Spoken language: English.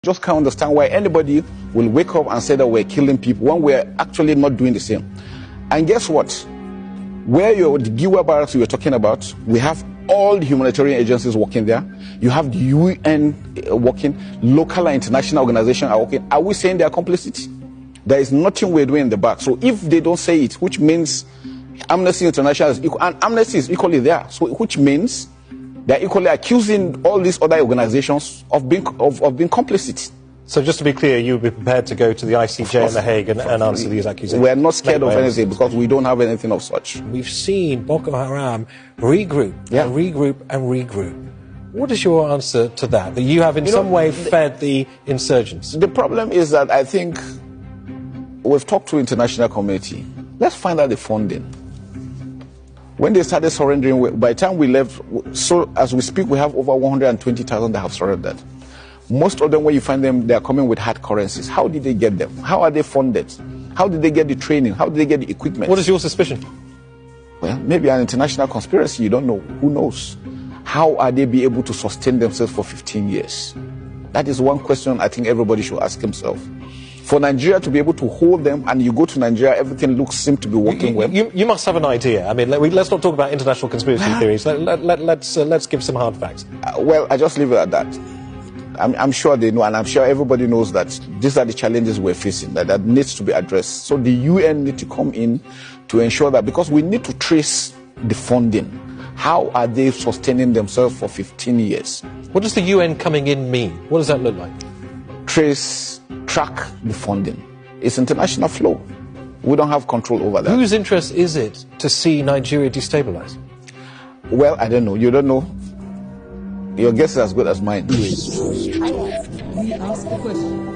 Just can't understand why anybody will wake up and say that we're killing people when we're actually not doing the same. And guess what? Where the Giwa barracks you were talking about, we have all the humanitarian agencies working there. You have the UN working, local and international organizations are working. Are we saying they are complicit? There is nothing we're doing in the back. So if they don't say it, which means Amnesty International is equal, and Amnesty is equally there, so which means they're equally accusing all these other organizations of being complicit. So just to be clear, you would be prepared to go to the ICJ in The Hague and answer these accusations? We're not scared of anything because we don't have anything of such. We've seen Boko Haram regroup and regroup and regroup. What is your answer to that? That you have in some way fed the insurgents? The problem is that I think we've talked to the international community. Let's find out the funding. When they started surrendering, by the time we left, so as we speak, we have over 120,000 that have surrendered. Most of them, when you find them, they are coming with hard currencies. How did they get them? How are they funded? How did they get the training? How did they get the equipment? What is your suspicion? Well, maybe an international conspiracy. You don't know. Who knows? How are they be able to sustain themselves for 15 years? That is one question I think everybody should ask himself. For Nigeria to be able to hold them, and you go to Nigeria, everything seems to be working well. You must have an idea. I mean, let's not talk about international conspiracy theories. Let's give some hard facts. Well, I just leave it at that. I'm sure they know, and I'm sure everybody knows that these are the challenges we're facing, that needs to be addressed. So the UN need to come in to ensure that, because we need to trace the funding. How are they sustaining themselves for 15 years? What does the UN coming in mean? What does that look like? Track the funding. It's international flow. We don't have control over that. Whose interest is it to see Nigeria destabilized? Well, I don't know. You don't know. Your guess is as good as mine. We ask the question.